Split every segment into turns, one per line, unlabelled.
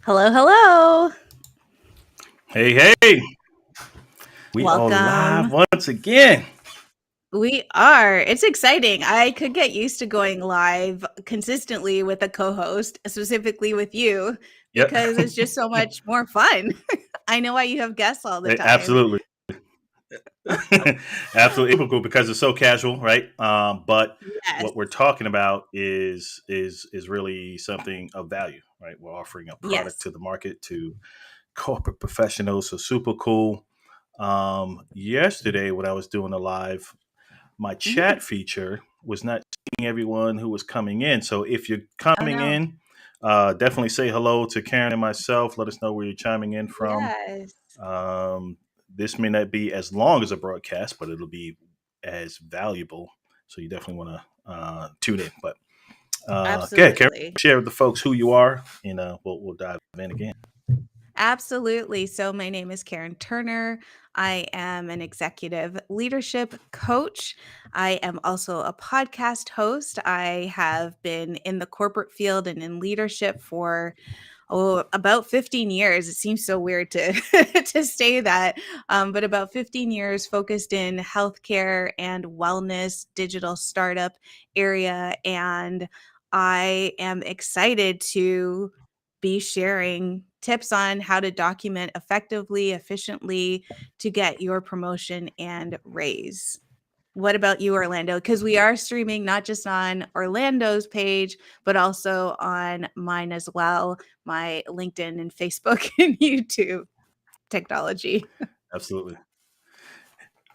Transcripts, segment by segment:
Hello, hello.
Hey, hey, we are live
Welcome.
once again.
We are. It's exciting. I could get used to going live consistently with a co host, specifically with you,
Yep,
because it's just so much more fun. I know why you have guests all the time.
absolutely. Absolutely typical because it's so casual, right? But
Yes.
what we're talking about is really something of value, right? We're offering a product
Yes.
to the market to corporate professionals, so super cool. Yesterday when I was doing a live, my
Mhm.
chat feature was not seeing everyone who was coming in. So if you're
Oh,
coming
no.
in, definitely say hello to Karen and myself. Let us know where you're chiming in from.
Yes.
Um, this may not be as long as a broadcast, but it'll be as valuable. So you definitely want to tune in. But yeah, Karen,
Absolutely.
share with the folks who you are, and we'll dive in again.
Absolutely. So, my name is Karen Turner. I am an executive leadership coach. I am also a podcast host. I have been in the corporate field and in leadership for about 15 years. It seems so weird to to say that, but about 15 years focused in healthcare and wellness, digital startup area, and I am excited to be sharing tips on how to document effectively, efficiently to get your promotion and raise. What about you, Orlando? Because we are streaming not just on Orlando's page, but also on mine as well, my LinkedIn and Facebook and YouTube technology.
Absolutely.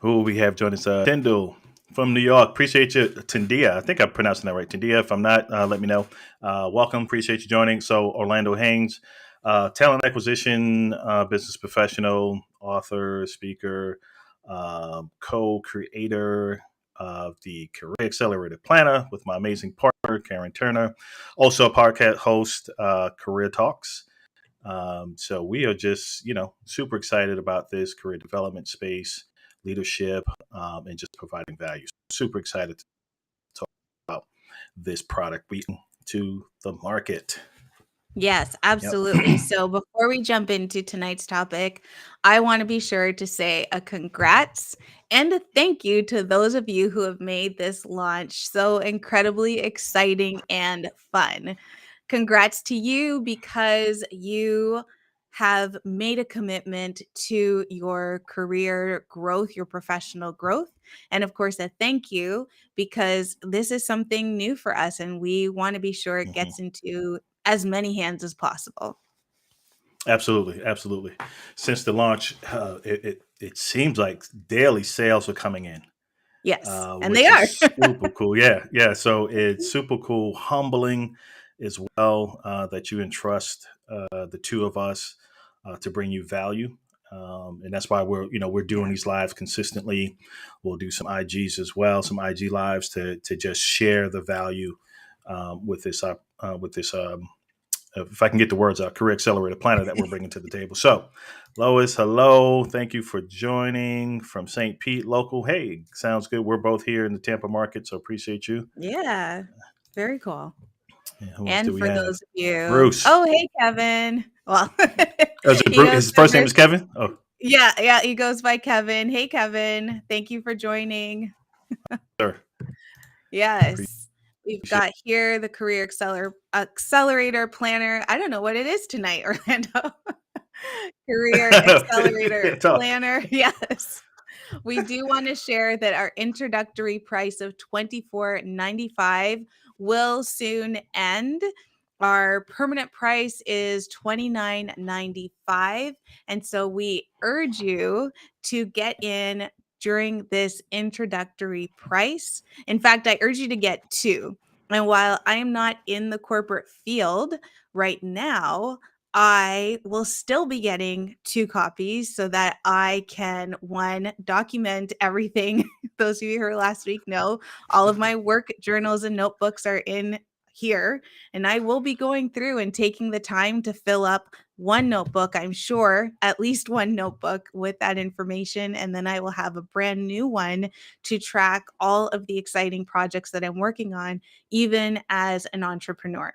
Who we have join us? Tyndall from New York. Appreciate you, Tindia. I think I'm pronouncing that right. Tindia. If I'm not, let me know. Welcome. Appreciate you joining. So Orlando Haynes, talent acquisition, business professional, author, speaker, co-creator of the Career Accelerator Planner with my amazing partner Karen Turner. Also a podcast host, Career Talks. So we are just, super excited about this career development space, leadership, and just providing value. Super excited to talk about this product we to the market.
Yes,
Yep.
absolutely. So before we jump into tonight's topic, I want to be sure to say a congrats and a thank you to those of you who have made this launch so incredibly exciting and fun. Congrats to you because you have made a commitment to your career growth, your professional growth. And of course, a thank you because this is something new for us and we want to be sure it
Mhm.
gets into as many hands as possible.
Absolutely, absolutely. Since the launch, it seems like daily sales are coming in,
Yes, and they
which is
are.
super cool. Yeah, yeah. So it's super cool, humbling as well that you entrust the two of us to bring you value. And that's why we're doing
Yeah.
these lives consistently. We'll do some IGs as well, some IG lives to just share the value with this if I can get the words out, Career Accelerator Planner that we're bringing to the table. So, Lois, hello. Thank you for joining from St. Pete local. Hey, sounds good. We're both here in the Tampa market, so appreciate you.
Yeah. Very cool.
And who else do
And
we
for
have?
those of you,
Bruce.
oh, hey, Kevin. Well,
Oh, is it
he goes
His
by
first name
Bruce.
is Kevin? Oh,
Yeah, yeah, he goes by Kevin. Hey, Kevin. Thank you for joining.
sir.
Yes. We've
Appreciate
got here the accelerator planner. I don't know what it is tonight, Orlando. Career
it.
accelerator
Can't talk.
planner. Yes. We do want to share that our introductory price of 24.95 will soon end. Our permanent price is 29.95, and so we urge you to get in during this introductory price. In fact, I urge you to get two. And while I am not in the corporate field right now, I will still be getting two copies so that I can, one, document everything. Those of you who were last week know all of my work journals and notebooks are in here. And I will be going through and taking the time to fill up one notebook, I'm sure, at least one notebook with that information. And then I will have a brand new one to track all of the exciting projects that I'm working on, even as an entrepreneur.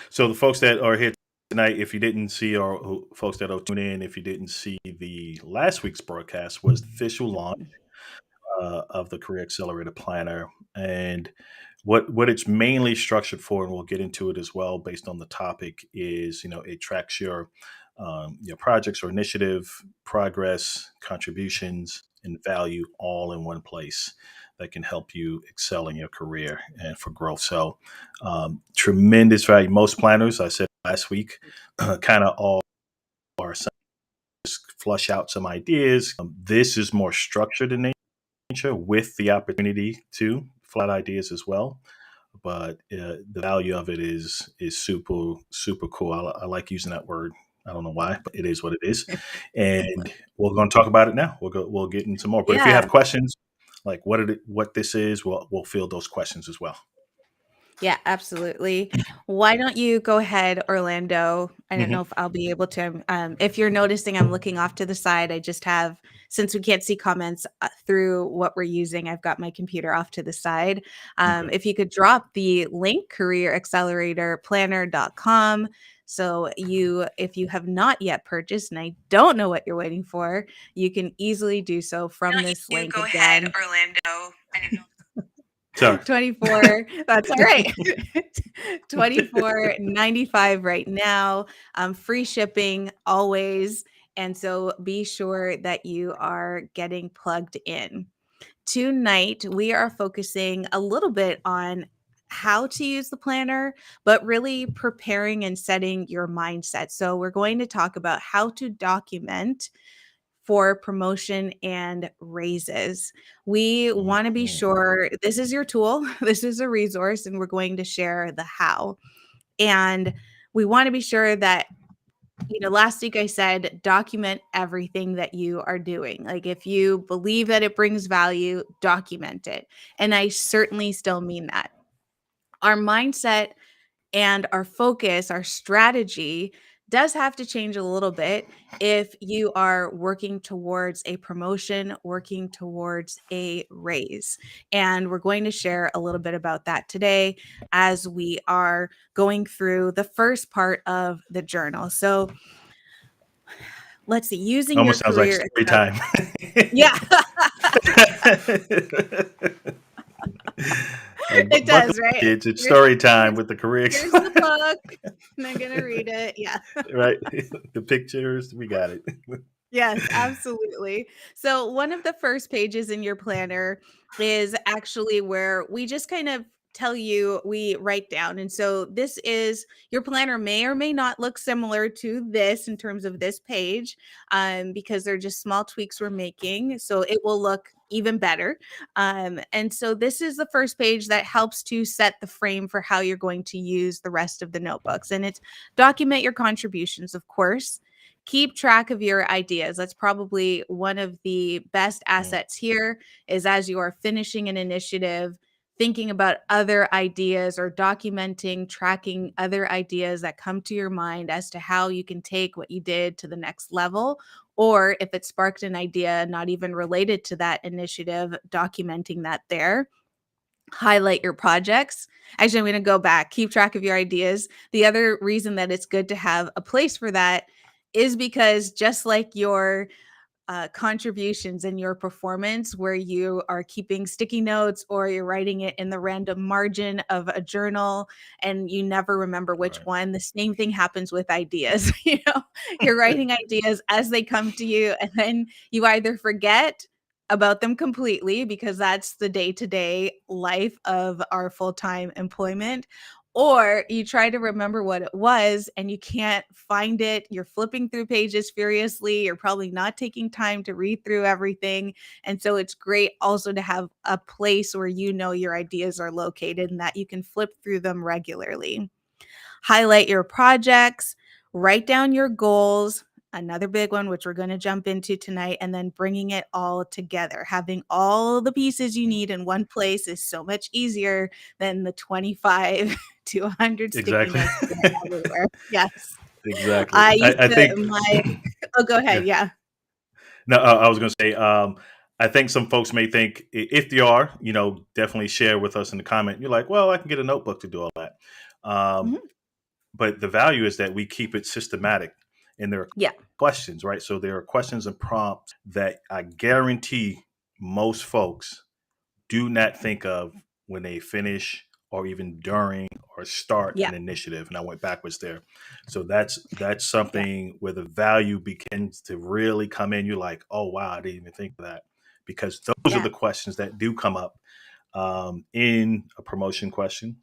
So the folks that are here tonight, if you didn't see, or folks that are tuning in, if you didn't see the last week's broadcast, was the official launch of the Career Accelerator Planner, and what it's mainly structured for, and we'll get into it as well based on the topic, is it tracks your projects or initiative progress, contributions, and value all in one place that can help you excel in your career and for growth. So tremendous value. Most planners, I said last week, kind of all are flush out some ideas. This is more structured in nature with the opportunity to flat ideas as well. But the value of it is super cool. I like using that word. I don't know why, but it is what it is. And we're going to talk about it now. We'll get into more. But if you
Yeah.
have questions, like what this is, we'll field those questions as well.
Yeah, absolutely. Why don't you go ahead, Orlando? I don't
Mhm.
know if I'll be able to. If you're noticing, I'm looking off to the side. I just have, since we can't see comments through what we're using, I've got my computer off to the side.
Okay.
If you could drop the link, careeracceleratorplanner.com. So if you have not yet purchased, and I don't know what you're waiting for, you can easily do so from this link
Go ahead,
again.
Orlando. Sorry.
24, that's all right. 24.95 right now. Free shipping always. And so be sure that you are getting plugged in. Tonight, we are focusing a little bit on how to use the planner, but really preparing and setting your mindset. So, we're going to talk about how to document for promotion and raises. We want to be
Mhm.
sure this is your tool, this is a resource, and we're going to share the how. And we want to be sure that, last week I said document everything that you are doing. Like if you believe that it brings value, document it. And I certainly still mean that. Our mindset and our focus, our strategy does have to change a little bit if you are working towards a promotion, working towards a raise. And we're going to share a little bit about that today as we are going through the first part of the journal. So let's see, using your
Almost sounds like
career.
story time.
Yeah,
Like
it
buckle
does,
up,
right?
kids. It's
Here's
story time
here's
with the career.
here's the book. And I'm gonna read it. Yeah.
Right? The pictures, we got it.
Yes, absolutely. So, one of the first pages in your planner is actually where we just kind of tell you, we write down. And so, this is your planner may or may not look similar to this in terms of this page, because they're just small tweaks we're making. So, it will look even better. And so, this is the first page that helps to set the frame for how you're going to use the rest of the notebooks. And it's document your contributions, of course. Keep track of your ideas. That's probably one of the best
Mm.
assets here is as you are finishing an initiative, thinking about other ideas or documenting, tracking other ideas that come to your mind as to how you can take what you did to the next level. Or if it sparked an idea not even related to that initiative, documenting that there. Highlight your projects. Actually, I'm going to go back, keep track of your ideas. The other reason that it's good to have a place for that is because just like your contributions in your performance, where you are keeping sticky notes or you're writing it in the random margin of a journal and you never remember which
Right.
one, the same thing happens with ideas. You're writing ideas as they come to you, and then you either forget about them completely because that's the day-to-day life of our full-time employment, or you try to remember what it was and you can't find it. You're flipping through pages furiously. You're probably not taking time to read through everything. And so it's great also to have a place where your ideas are located and that you can flip through them regularly. Highlight your projects, write down your goals. Another big one, which we're going to jump into tonight, and then bringing it all together. Having all the pieces you
Mm.
need in one place is so much easier than the 25 to 100 sticky
Exactly.
notes everywhere. Yes.
Exactly.
I used
I
to,
think.
oh, go
Yeah.
ahead. Yeah.
No, I was going to say. I think some folks may think, if they are, definitely share with us in the comment. You're like, well, I can get a notebook to do all that. Um,
Mhm.
but the value is that we keep it systematic, and there are
Yeah.
questions, right? So there are questions and prompts that I guarantee most folks do not think of when they finish or even during or start
Yeah.
an initiative. And I went backwards there. So that's
Yeah.
something where the value begins to really come in. You're like, oh wow, I didn't even think of that. Because those are
Yeah.
the questions that do come up in a promotion question.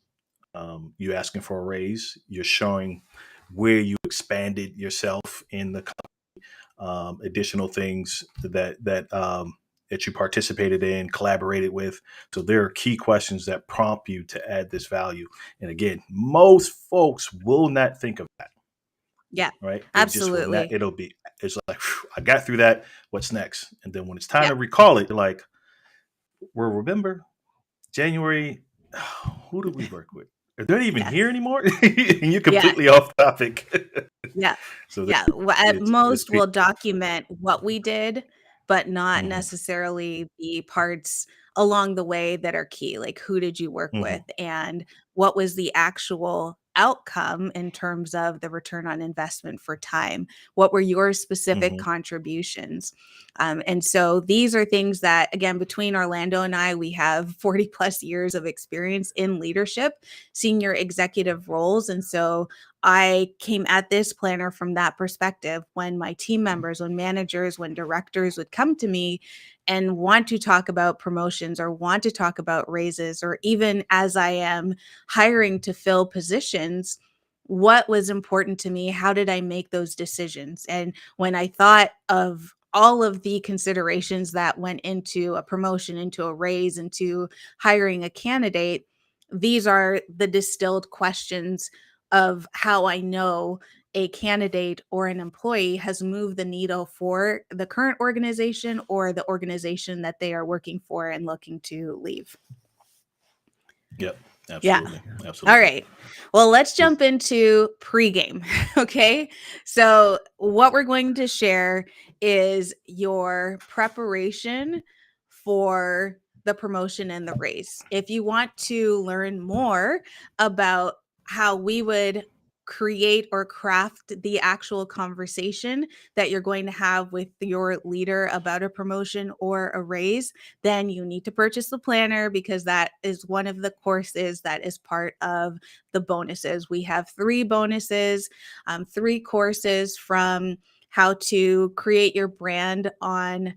You asking for a raise, you're showing where you expanded yourself in the additional things that you participated in, collaborated with. So there are key questions that prompt you to add this value. And again, most folks will not think of that,
Yeah.
right? They just will not.
Absolutely.
It's like, "Phew, I got through that. What's next?" And then when it's time
Yeah.
to recall it, they're like, well, remember January, who do we work with? Are they even here
Yes.
anymore? And you're
Yeah.
completely off topic.
Yeah.
So
Yeah. At
it's
most, we'll document what we did, but not
hmm
necessarily the parts along the way that are key. Like, who did you work with
hmm
and what was the actual outcome in terms of the return on investment for time? What were your specific
hmm
contributions? And so these are things that, again, between Orlando and I, we have 40 plus years of experience in leadership, senior executive roles. And so I came at this planner from that perspective. When my team members, when managers, when directors would come to me and want to talk about promotions or want to talk about raises, or even as I am hiring to fill positions, what was important to me? How did I make those decisions? And when I thought of all of the considerations that went into a promotion, into a raise, into hiring a candidate, these are the distilled questions of how I know a candidate or an employee has moved the needle for the current organization or the organization that they are working for and looking to leave.
Yep,
Yeah.
absolutely,
All
absolutely.
right. Well, let's jump into pregame. Okay. So, what we're going to share is your preparation for the promotion and the raise. If you want to learn more about how we would create or craft the actual conversation that you're going to have with your leader about a promotion or a raise, then you need to purchase the planner, because that is one of the courses that is part of the bonuses. We have 3 bonuses, 3 courses, from how to create your brand on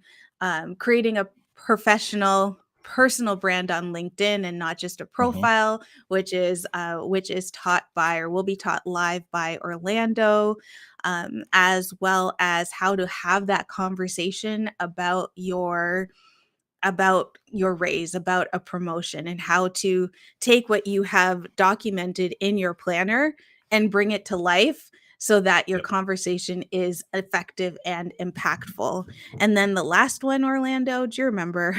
creating a professional personal brand on LinkedIn and not just a
hmm
profile, which is taught by, or will be taught live by, Orlando, as well as how to have that conversation about your raise, about a promotion, and how to take what you have documented in your planner and bring it to life so that your
Yep.
conversation is effective and impactful. And then the last one, Orlando, do you remember?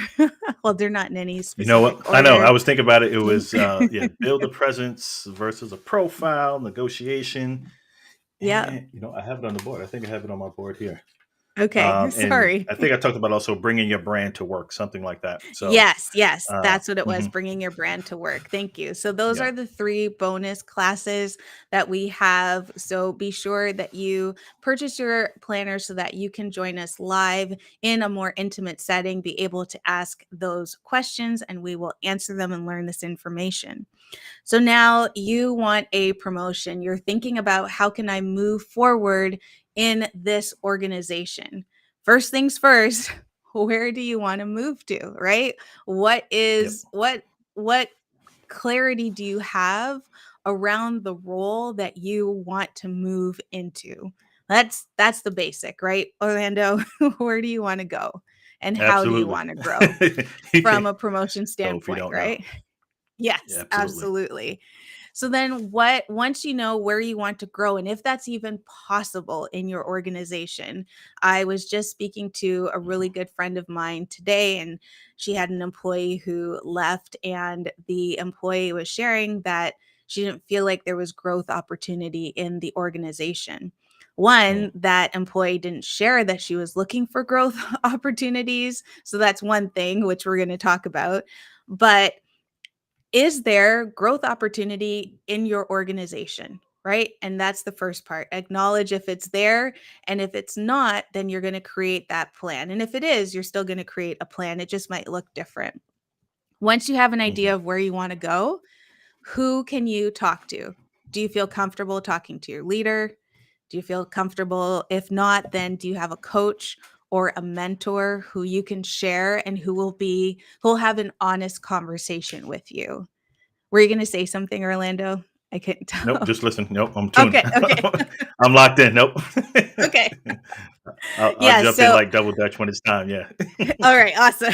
Well, they're not in any
You know
specific
what? I know. I
order.
was thinking about it. It was build a presence versus a profile, negotiation,
Yeah.
and I have it on the board. I think I have it on my board here.
Okay.
And
Sorry.
I think I talked about also bringing your brand to work, something like that. So,
Yes, yes, that's what it was,
mhm,
bringing your brand to work. Thank you. So those
yeah.
are the 3 bonus classes that we have. So be sure that you purchase your planner so that you can join us live in a more intimate setting, be able to ask those questions, and we will answer them and learn this information. So now you want a promotion. You're thinking about, how can I move forward in this organization? First things first, where do you want to move to, right? What
Yep.
is what clarity do you have around the role that you want to move into? That's the basic, right? Orlando, where do you want to go? And how do you
Absolutely.
want to grow
You
from
can't
a promotion
go if you
standpoint,
don't know.
right?
Yeah,
Yes,
absolutely.
absolutely. So then once you know where you want to grow and if that's even possible in your organization. I was just speaking to a really good friend of mine today, and she had an employee who left, and the employee was sharing that she didn't feel like there was growth opportunity in the organization.
Mm.
One, that employee didn't share that she was looking for growth opportunities. So that's one thing which we're going to talk about. But is there growth opportunity in your organization? right? And that's the first part. Acknowledge if it's there. And if it's not, then you're going to create that plan. And if it is, you're still going to create a plan. It just might look different. Once you have an idea
Mhm.
of where you want to go, who can you talk to? Do you feel comfortable talking to your leader? Do you feel comfortable? If not, then do you have a coach or a mentor who you can share and who'll have an honest conversation with you? Were you going to say something, Orlando? I couldn't
Nope,
tell.
just listen. Nope, I'm tuned.
Okay, okay.
I'm locked in. Nope.
Okay.
I'll
Yeah,
jump in
so
like double dutch when it's time. Yeah.
all right, awesome.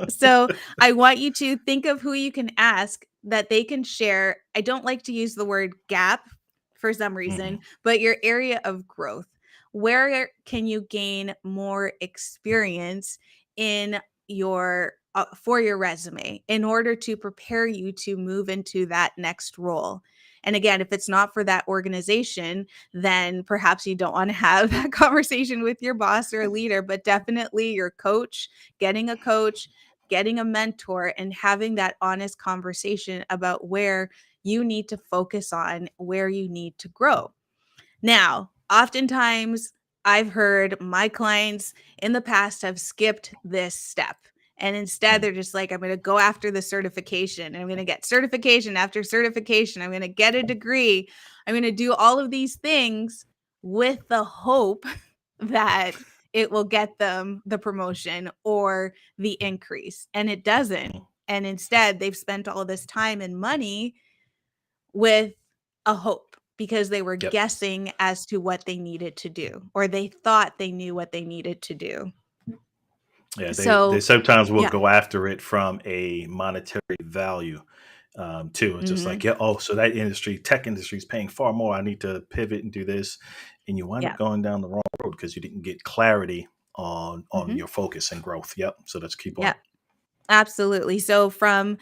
So, I want you to think of who you can ask that they can share. I don't like to use the word gap for some reason,
Mhm.
but your area of growth. Where can you gain more experience in your for your resume in order to prepare you to move into that next role? And again, if it's not for that organization, then perhaps you don't want to have that conversation with your boss or leader, but definitely your coach, getting a mentor, and having that honest conversation about where you need to focus on, where you need to grow. Now, oftentimes I've heard my clients in the past have skipped this step. And instead,
Mm.
they're just like, I'm going to go after the certification. And I'm going to get certification after certification. I'm going to get a degree. I'm going to do all of these things with the hope that it will get them the promotion or the increase. And it doesn't.
Mm.
And instead, they've spent all this time and money with a hope because they were
Yep.
guessing as to what they needed to do, or they thought they knew what they needed to do.
Yeah, they
So,
sometimes will
yeah.
go after it from a monetary value, too. It's just like,
Mhm.
yeah, oh, so that industry, tech industry, is paying far more. I need to pivot and do this, and you wind up
Yeah.
going down the wrong road because you didn't get clarity on
Mhm.
your focus and growth. Yep. So that's a key
Yeah.
point.
Absolutely. So from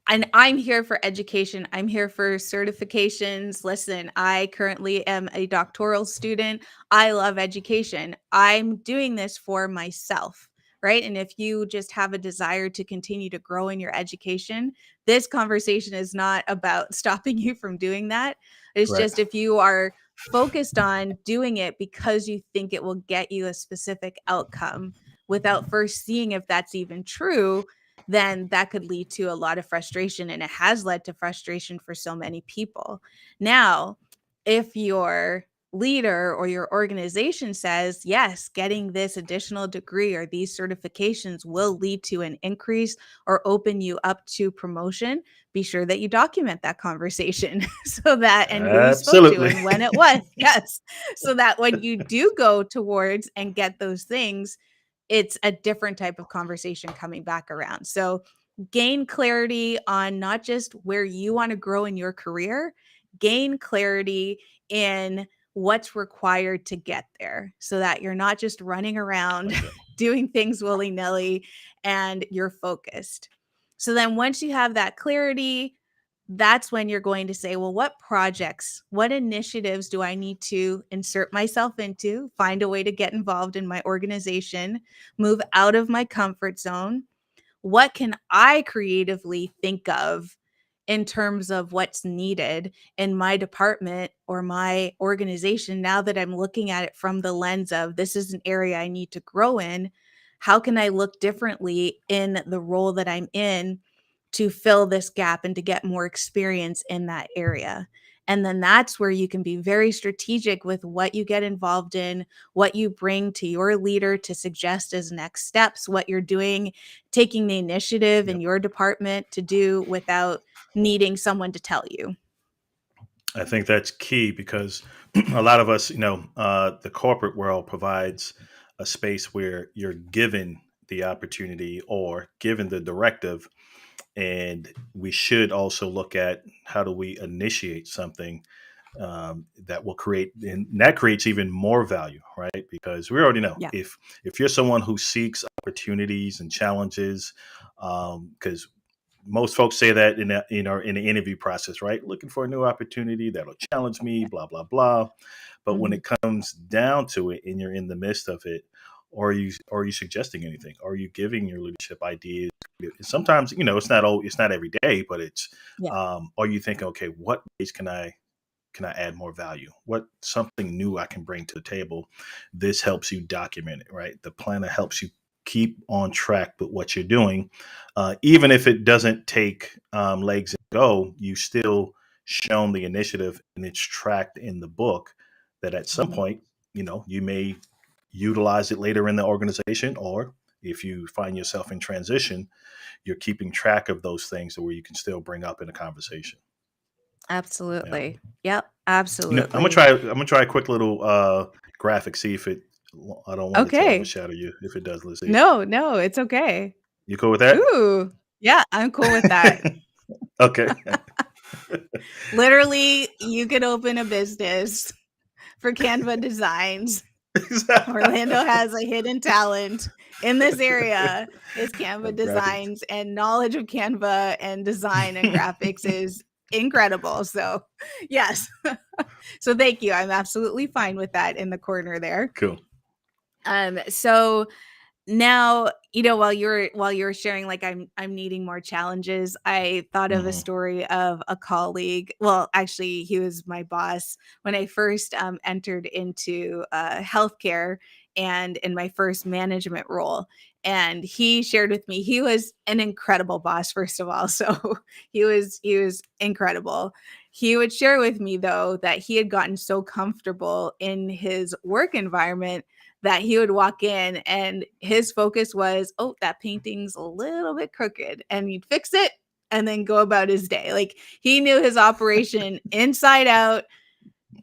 and I'm here for education. I'm here for certifications. Listen, I currently am a doctoral student. I love education. I'm doing this for myself, right? And if you just have a desire to continue to grow in your education, this conversation is not about stopping you from doing that. It's
Right.
just if you are focused on doing it because you think it will get you a specific outcome without first seeing if that's even true, then that could lead to a lot of frustration. And it has led to frustration for so many people. Now, if your leader or your organization says, yes, getting this additional degree or these certifications will lead to an increase or open you up to promotion, be sure that you document that conversation so that and who you spoke to
Absolutely.
and when it was. Yes. So that when you do go towards and get those things, it's a different type of conversation coming back around. So gain clarity on not just where you want to grow in your career, gain clarity in what's required to get there so that you're not just running around
Like that.
doing things willy-nilly and you're focused. So then once you have that clarity, that's when you're going to say, well, what projects, what initiatives do I need to insert myself into, find a way to get involved in my organization, move out of my comfort zone? What can I creatively think of in terms of what's needed in my department or my organization now that I'm looking at it from the lens of this is an area I need to grow in? How can I look differently in the role that I'm in to fill this gap and to get more experience in that area? And then that's where you can be very strategic with what you get involved in, what you bring to your leader to suggest as next steps, what you're doing, taking the initiative in
Yep.
your department to do without needing someone to tell you.
I think that's key because a lot of us, the corporate world provides a space where you're given the opportunity or given the directive. And we should also look at how do we initiate something that will create, and that creates even more value, right? Because we already know
Yeah.
if you're someone who seeks opportunities and challenges, because most folks say that in the interview process, right? Looking for a new opportunity that'll challenge me, blah blah blah. But when
Mhm.
it comes down to it, and you're in the midst of it, are you suggesting anything? Are you giving your leadership ideas? Sometimes it's not every day, but it's
Yeah.
are you thinking, okay, what ways can I can I add more value? What something new I can bring to the table? This helps you document it, right? The planner helps you keep on track with what you're doing. Even if it doesn't take legs and go, you still shown the initiative and it's tracked in the book that at some
Mhm.
point, you may utilize it later in the organization, or if you find yourself in transition, you're keeping track of those things where you can still bring up in a conversation. Yeah.
Absolutely. Yep,
I'm gonna
absolutely.
try. I'm gonna try a quick little graphic. See if it. I don't want it to
Okay.
overshadow you. If it does, let's see.
No, no, it's okay.
You cool with that?
Ooh, yeah, I'm cool with that.
Okay.
Literally, you could open a business for Canva designs. Orlando has a hidden talent in this area. His Canva
Graphics.
designs and knowledge of Canva and design and graphics is incredible. So, yes. So thank you. I'm absolutely fine with that in the corner there.
Cool.
So now, while you're sharing, like, I'm needing more challenges, I thought of a
Hmm.
story of a colleague. Well, actually, he was my boss when I first entered into healthcare and in my first management role. And he shared with me, he was an incredible boss, first of all. So he was incredible. He would share with me, though, that he had gotten so comfortable in his work environment that he would walk in and his focus was, oh, that painting's a little bit crooked. And he'd fix it and then go about his day. Like, he knew his operation inside out,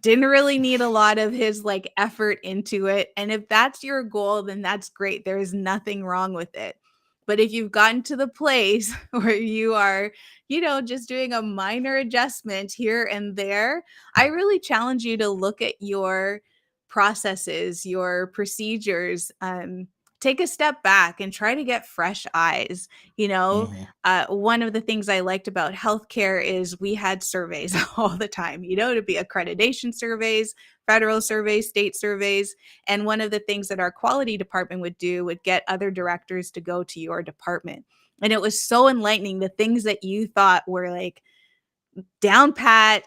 didn't really need a lot of his like effort into it. And if that's your goal, then that's great. There is nothing wrong with it. But if you've gotten to the place where you are, just doing a minor adjustment here and there, I really challenge you to look at your processes, your procedures, take a step back and try to get fresh eyes. You know,
Hmm.
One of the things I liked about healthcare is we had surveys all the time, to be accreditation surveys, federal surveys, state surveys. And one of the things that our quality department would do would get other directors to go to your department. And it was so enlightening. The things that you thought were like down pat,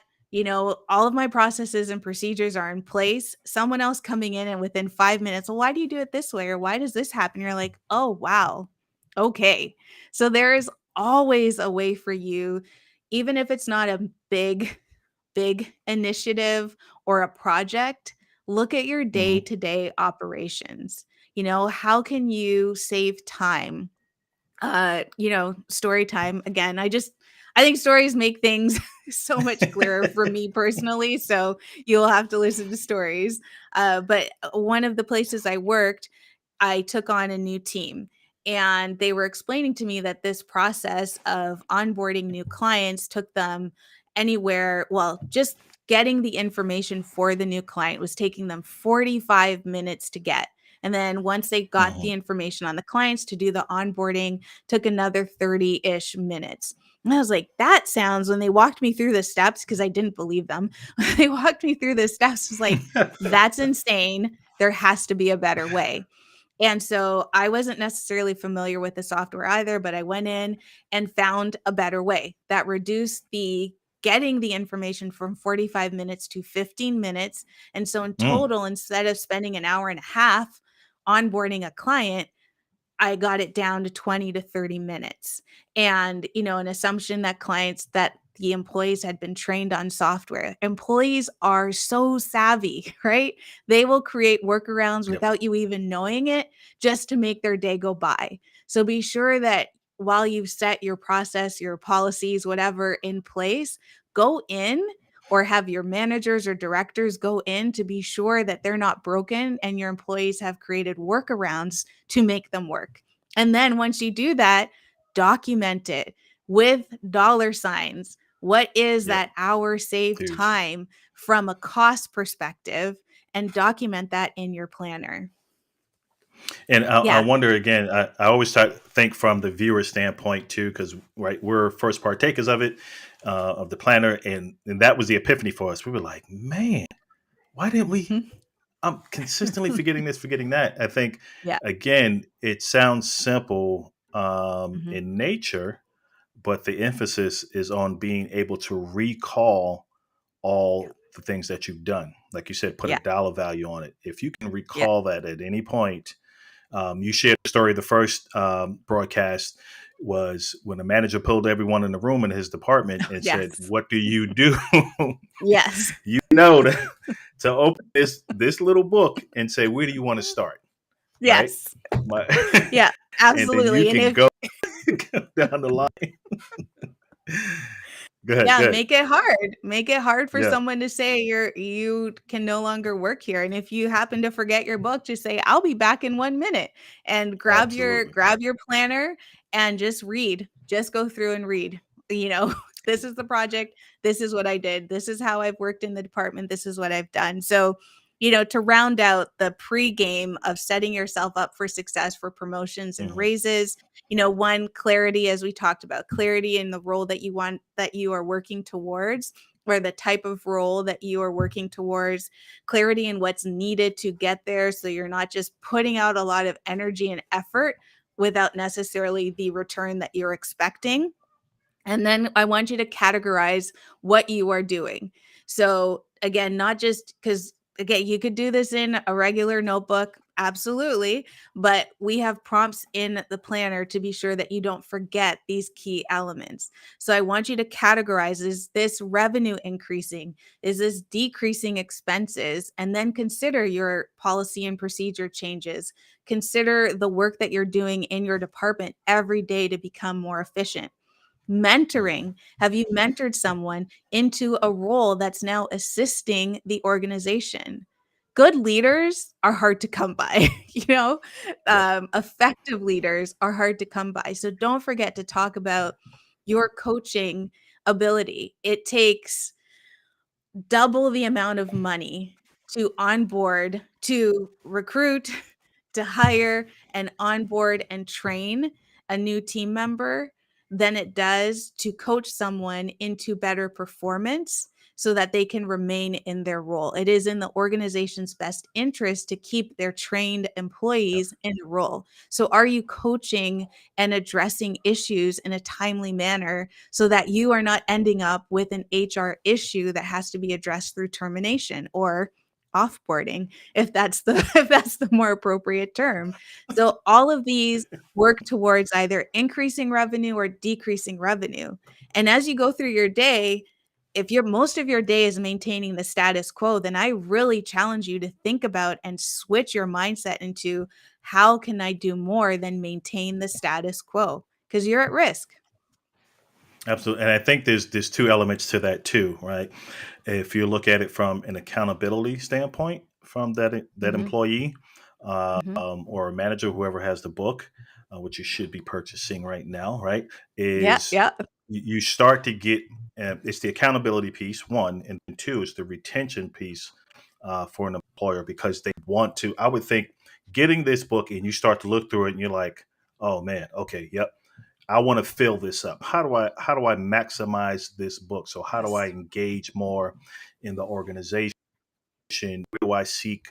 all of my processes and procedures are in place. Someone else coming in and within 5 minutes, well, why do you do it this way? Or why does this happen? You're like, oh, wow. Okay. So there is always a way for you, even if it's not a big initiative or a project. Look at your day
Hmm.
to day operations. How can you save time? Story time again. I think stories make things so much clearer for me personally. So you'll have to listen to stories. But one of the places I worked, I took on a new team. And they were explaining to me that this process of onboarding new clients took them anywhere, well, just getting the information for the new client was taking them 45 minutes to get. And then once they got
Hmm.
the information on the clients to do the onboarding, took another 30-ish minutes. And I was like, that sounds, when they walked me through the steps, because I didn't believe them, they walked me through the steps, was like, that's insane. There has to be a better way. And so I wasn't necessarily familiar with the software either, but I went in and found a better way that reduced the getting the information from 45 minutes to 15 minutes. And so in
Mm.
total, instead of spending an hour and a half onboarding a client, I got it down to 20 to 30 minutes. And, an assumption that the employees had been trained on software. Employees are so savvy, right? They will create workarounds
Yep.
without you even knowing it just to make their day go by. So be sure that while you've set your process, your policies, whatever in place, go in or have your managers or directors go in to be sure that they're not broken and your employees have created workarounds to make them work. And then once you do that, document it with dollar signs. What is
Yep.
that hour saved
Huge.
time from a cost perspective? And document that in your planner.
And I
Yeah.
wonder again. I always think from the viewer standpoint too, because right, we're first partakers of it, of the planner, and that was the epiphany for us. We were like, man, why didn't we?
Mhm.
I'm consistently forgetting this, forgetting that. I think
Yeah.
again, it sounds simple
Mhm.
in nature, but the emphasis is on being able to recall
Yeah.
all the things that you've done. Like you said, put a
Yeah.
dollar value on it. If you can
Yeah.
recall that at any point, you shared the story. The first broadcast was when the manager pulled everyone in the room in his department and said,
Yes.
"What do you do?"
Yes.
You know to open this little book and say, "Where do you want to start?" Right?
Yes.
My,
Yeah,
and then you
absolutely. And
can
if
go down the line. Go ahead.
yeah,
Go ahead.
make it hard. Make it hard for
Yeah,
someone to say you can no longer work here. And if you happen to forget your book, just say, "I'll be back in 1 minute." And
absolutely.
grab your planner and just read. Just go through and read. You know, this is the project. This is what I did. This is how I've worked in the department. This is what I've done. So, to round out the pregame of setting yourself up for success for promotions and
Hmm.
raises, one, clarity, as we talked about, clarity in the role that you are working towards, or the type of role that you are working towards, clarity in what's needed to get there. So you're not just putting out a lot of energy and effort without necessarily the return that you're expecting. And then I want you to categorize what you are doing. So again, not just because, again, you could do this in a regular notebook, absolutely, but we have prompts in the planner to be sure that you don't forget these key elements. So I want you to categorize, is this revenue increasing? Is this decreasing expenses? And then consider your policy and procedure changes. Consider the work that you're doing in your department every day to become more efficient. Mentoring. Have you mentored someone into a role that's now assisting the organization? Good leaders are hard to come by,
Yep.
effective leaders are hard to come by. So don't forget to talk about your coaching ability. It takes double the amount of money to onboard, to recruit, to hire and onboard and train a new team member than it does to coach someone into better performance so that they can remain in their role. It is in the organization's best interest to keep their trained
Yep.
employees in a role. So, are you coaching and addressing issues in a timely manner so that you are not ending up with an HR issue that has to be addressed through termination or offboarding, if that's the if that's the more appropriate term. So all of these work towards either increasing revenue or decreasing revenue. And as you go through your day, if your most of your day is maintaining the status quo, then I really challenge you to think about and switch your mindset into, how can I do more than maintain the status quo? Because you're at risk.
Absolutely. And I think there's two elements to that too, right? If you look at it from an accountability standpoint, from that
Mhm,
employee
mhm.
or a manager, whoever has the book, which you should be purchasing right now, right?
Yeah,
Is
yeah.
you start to get it's the accountability piece, one, and two is the retention piece for an employer, because they want to. I would think getting this book and you start to look through it and you're like, oh man, okay, yep, I want to fill this up. How do I maximize this book? So how do I
Yes.
engage more in the organization? Where do I seek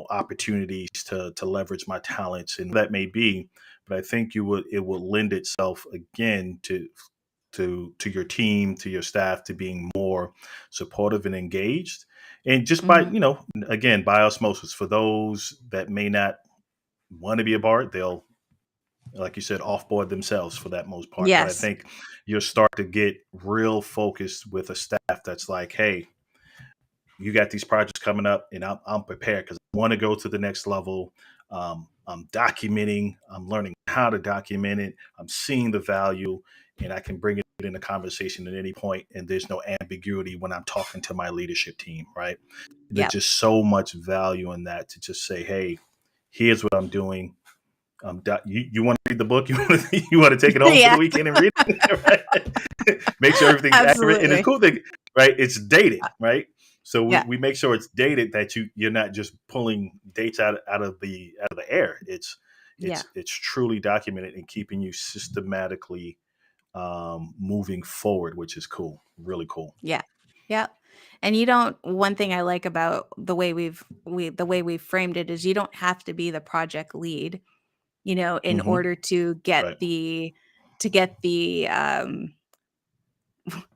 opportunities to leverage my talents, and that may be. But I think it would lend itself again to your team, to your staff, to being more supportive and engaged. And just by,
Mhm.
again, by osmosis, for those that may not want to be a part, they'll, like you said, offboard themselves for that most part. But I
Yes.
think you'll start to get real focused with a staff that's like, hey, you got these projects coming up, and I'm prepared because I want to go to the next level. I'm documenting, I'm learning how to document it, I'm seeing the value, and I can bring it in a conversation at any point, and there's no ambiguity when I'm talking to my leadership team, right? There's
Yep.
just so much value in that, to just say, hey, here's what I'm doing. You want to read the book? You want to take it home for the
Yeah,
weekend and read it, right? Make sure everything's accurate. And the
absolutely.
cool thing, right? It's dated, right? So we,
Yeah.
we make sure it's dated, that you're not just pulling dates out of the air. It's
Yeah.
it's truly documented and keeping you systematically moving forward, which is cool, really cool.
Yeah. Yeah. And you don't one thing I like about the way we've framed it is you don't have to be the project lead, in
Hmm.
order to get
Right.
the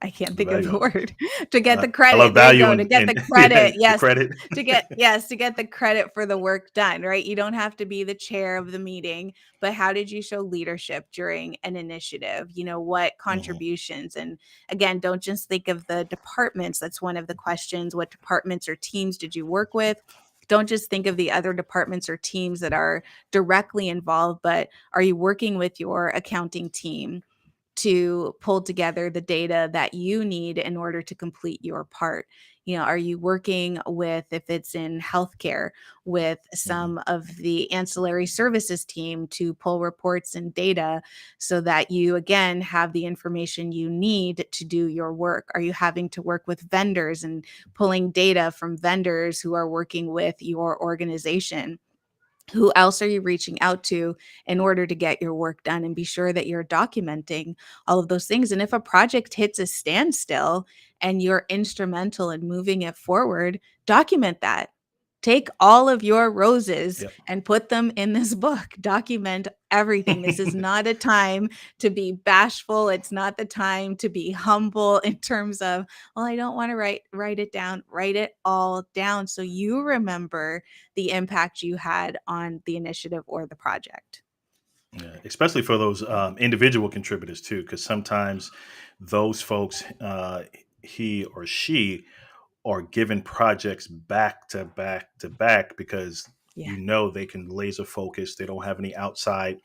I can't
The
think of the
value.
word. To get the
I love
credit. There you
value
go. To get
and
the credit.
the
Yes.
credit.
To get the credit for the work done, right? You don't have to be the chair of the meeting, but how did you show leadership during an initiative? What
Mhm,
contributions? And again, don't just think of the departments. That's one of the questions. What departments or teams did you work with? Don't just think of the other departments or teams that are directly involved, but are you working with your accounting team to pull together the data that you need in order to complete your part? Are you working with, if it's in healthcare, with
mhm.
some of the ancillary services team to pull reports and data so that you, again, have the information you need to do your work? Are you having to work with vendors and pulling data from vendors who are working with your organization? Who else are you reaching out to in order to get your work done? And be sure that you're documenting all of those things. And if a project hits a standstill and you're instrumental in moving it forward, document that. Take all of your roses
Yep.
and put them in this book. Document everything. This is not a time to be bashful. It's not the time to be humble in terms of, well, I don't want to write it down. Write it all down so you remember the impact you had on the initiative or the project.
Yeah, especially for those individual contributors too, because sometimes those folks, he or she, are given projects back to back to back because
Yeah.
they can laser focus. They don't have any outside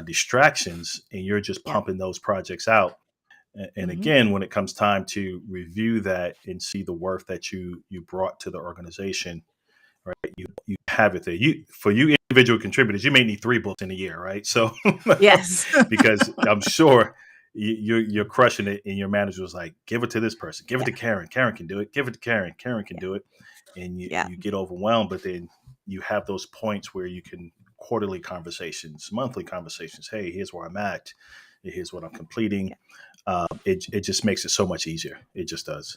distractions, and you're just
Yeah.
pumping those projects out. And
Hmm.
again, when it comes time to review that and see the worth that you brought to the organization, right? You have it there. For you individual contributors, you may need 3 books in a year, right? So
Yes.
because I'm sure you're crushing it, and your manager was like, "Give it to this person, give it
Yeah.
to Karen. Karen can do it. Give it to Karen. Karen can
Yeah.
do it." And you
Yeah.
you get overwhelmed, but then you have those points where you can quarterly conversations, monthly conversations. Hey, here's where I'm at. Here's what I'm completing.
Yeah.
It just makes it so much easier. It just does.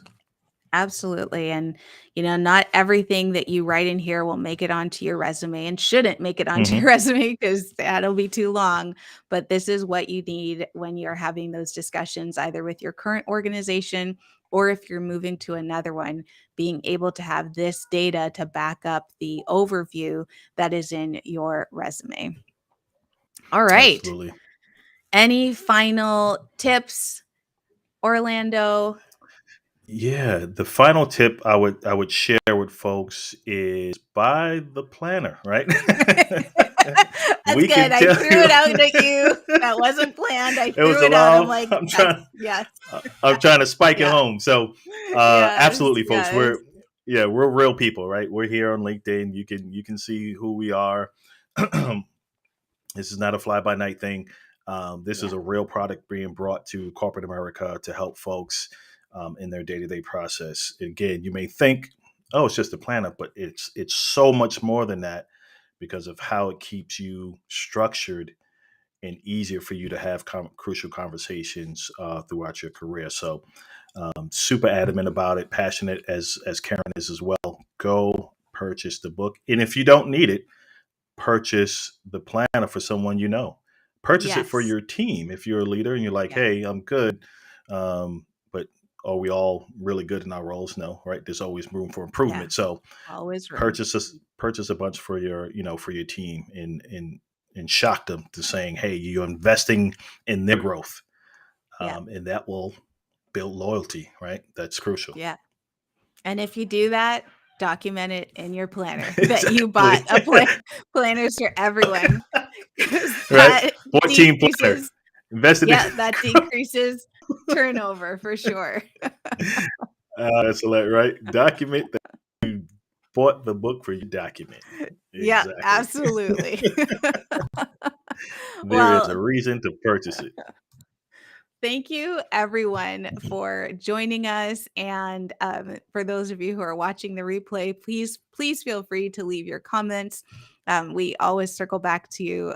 Absolutely. And, not everything that you write in here will make it onto your resume and shouldn't make it onto your
Hmm.
resume because that'll be too long. But this is what you need when you're having those discussions, either with your current organization or if you're moving to another one, being able to have this data to back up the overview that is in your resume. All right.
Absolutely.
Any final tips, Orlando?
Yeah, the final tip I would share with folks is buy the planner, right?
That's
We
good.
can
I
tell
threw
you
it out at you. That wasn't planned. I
it was
threw
a
it out. I'm
long.
like,
I'm
that's
trying.
yes.
I'm trying to spike it
Yeah.
home. So,
Yes.
absolutely, folks.
Yes.
We're real people, right? We're here on LinkedIn. You can see who we are. This is not a fly by night thing. This is
Yeah.
a real product being brought to corporate America to help folks in their day to day process. Again, you may think, oh, it's just a planner, but it's so much more than that because of how it keeps you structured and easier for you to have crucial conversations throughout your career. So, super adamant about it, passionate as Karen is as well. Go purchase the book, and if you don't need it, purchase the planner for someone you know. Purchase it for
Yes.
your team if you're a leader and you're like,
Yeah.
hey, I'm good. But are we all really good in our roles? No, right? There's always room for
Yeah.
improvement. So
Always room.
purchase a bunch for your team and shock them to saying, hey, you're investing in their growth.
Yeah.
And that will build loyalty, right? That's crucial.
Yeah. And if you do that, document it in your planner that you bought
Exactly.
a planners for everyone because
Right?
that
14 planner.
decreases.
Invested in
Yeah, that decreases turnover for sure.
That's hilarious, right? Document that you bought the book for your document.
Yeah,
Exactly.
absolutely.
There is a
Well,
reason to purchase it.
thank you everyone
Mhm.
for joining us. And for those of you who are watching the replay, please feel free to leave your comments We always circle back to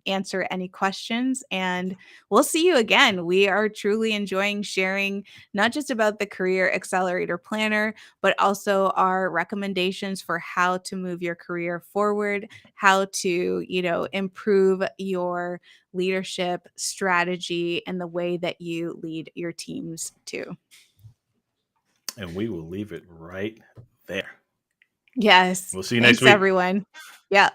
answer any questions, and we'll see you again. We are truly enjoying sharing not just about the Career Accelerator Planner, but also our recommendations for how to move your career forward, how to, improve your leadership strategy and the way that you lead your teams too.
And we will leave it right there.
Yes.
We'll see you next
Thanks,
week.
everyone. Yeah.